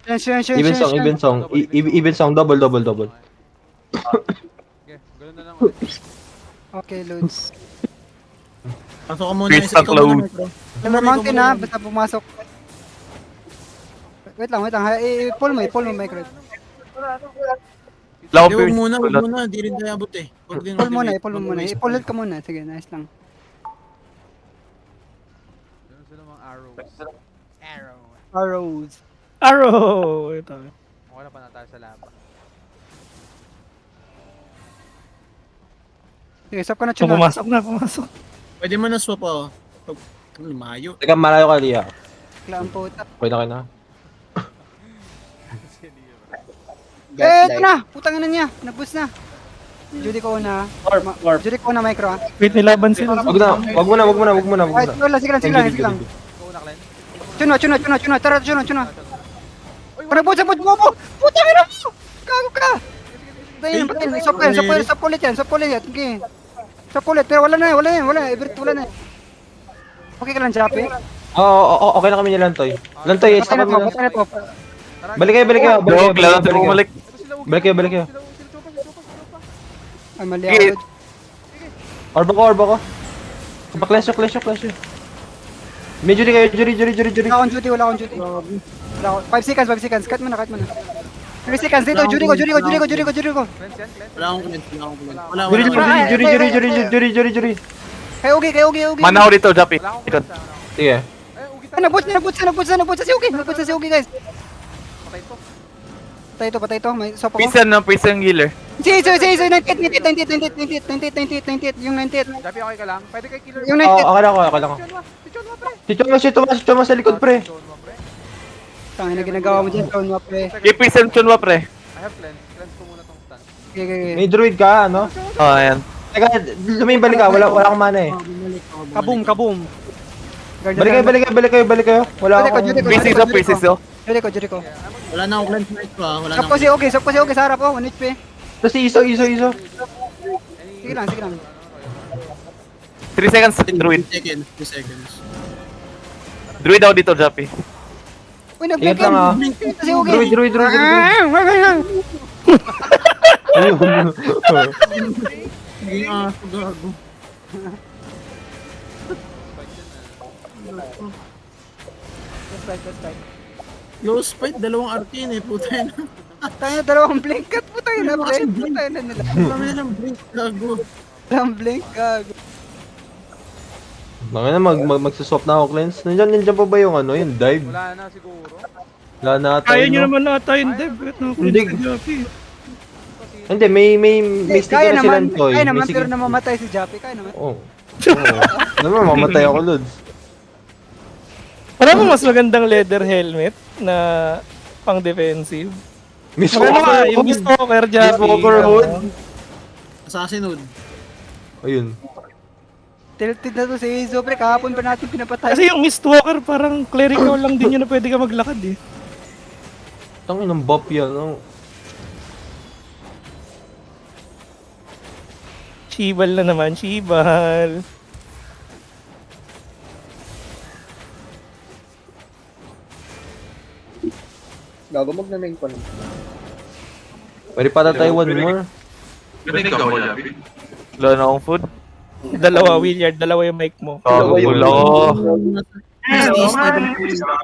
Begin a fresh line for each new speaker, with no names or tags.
Even song, even song. Even song, double, double, double.
Okay, ganun na lang ulit.
Okay, loads.
Pasok ka muna.
Crystal
Ikaw muna,
Cloud.
Metro.
Silver Mountain ha, basta pumasok. Wait lang. I-pull mo, micro.
Wala
Hindi,
akong
huwag muna, huwag
pierce.
muna. Di rin tayo abot eh. Huwag din
Pull muna,
ultimate.
i-pull mo muna. I-pull ka muna. Sige, nice lang.
Ganun sila mga arrows.
Arrows.
Arrow! Ito.
Okay na pa na tayo sa laba.
Sige, stop ka na,
So,
Chuna.
pumasok.
Pwede mo na swap oh. Pag lumayo.
Teka, malayo ka, Lia.
Klaan puta.
Okay na, okay na.
Ito na! Putang ina niya. Nag-boost na. Judy ko una. Judy ko una, micro ha.
Wait, nilaban sila.
Wag na, wag muna, wag muna, wag muna, wag
Ay,
muna.
sige lang.
Ikaw una, Glenn.
Chuna. Tara, Chuna. Nag-boost mo po! Putang ina mo! Gago ka! Patayin. Stop ulit yan. Okay. Stop ulit. Pero wala na. Everett, wala na. Okay ka lang, Jappy.
Oo, okay na kami ni Lantoy. Lantoy,
Patay
stop mo.
na po.
Balik kayo.
Dog, kailangan tayo bumalik.
Balik kayo.
Sila chupa.
Ay, mali
Sige.
ako.
Orba ko. Clash you. May jury kayo, jury.
Wala akong duty. 5 seconds. Cut mo na. 3 seconds dito. Judy ko.
Cleanse yan, cleanse.
Wala akong cleanse.
Jury.
Kay Ugi.
Mana ako dito, Jappy.
Wala akong
Ikot.
cleanse.
Sige.
Ugi
Ay, naboost sa si Ugi. Naboost sa si Ugi, guys.
Patay to.
Patay to. May sopa ko.
Pisa yung healer.
Si 98. Yung 98.
Jappy, okay ka lang? Pwede kay killer.
Yung
Oo,
98.
okay lang ako.
Si Chonwa, pre.
Si Choma sa likod, pre.
Chonwa, pre.
Tangina ginagawa mo dyan, Sean, pre.
Ipisa yung chunwa, pre.
I have cleanse. Cleanse ko muna tong stun.
Okay.
May druid ka, ano?
Oh, ayan.
Teka, balik ka. Wala akong mana eh.
Kaboom.
Balik kayo. Wala akong...
Pieces oh.
Judy ko.
Wala na akong cleanse Metro ah. Wala na
Sap ko si Ugi sa harap, 1 HP.
Tapos si Iso.
Sige lang.
3 seconds, druid.
2 seconds.
Druid ako dito, Jappy.
Uy,
Ingat lang ah.
Si Ugi.
Druid. Ayun.
Hindi gago. Low spite, dalawang arcane eh, puta yun.
Tayo dalawang blink cut, putay na nila.
Marami na lang blink, gago.
Dalawang blink, gago.
Mga na, magsuswap na ako, Cleanse. Nandiyan pa ba yung ano, yung dive?
Wala na siguro.
Wala na ata
Kaya
yun,
nyo
no?
naman ata yung dev.
Hindi. Hindi, may sticker na silang toy.
Kaya naman,
May
pero
sticker.
namamatay si Jappy. Kaya naman.
Oo. Naman, mamatay ako, Lods.
Parang mas magandang leather helmet na pang defensive.
Miss
Maganda ka,
Walker.
yung Stalker Jappy.
Miss Walker Hood.
Assassin Hood.
Ayun.
Tilted na to si Izo, pre. Kahapon pa natin pinapatay.
Kasi yung Mistwalker parang clerical lang din yun na pwede ka maglakad eh.
Tangin ng buff yan, no?
Shibal na naman, Shibal.
Gagawag na main ko lang.
Pwede pa tayo one more.
Wala na akong food.
Dalawa, Williard. Dalawa yung mic mo.
Oh, wala ko.
Please,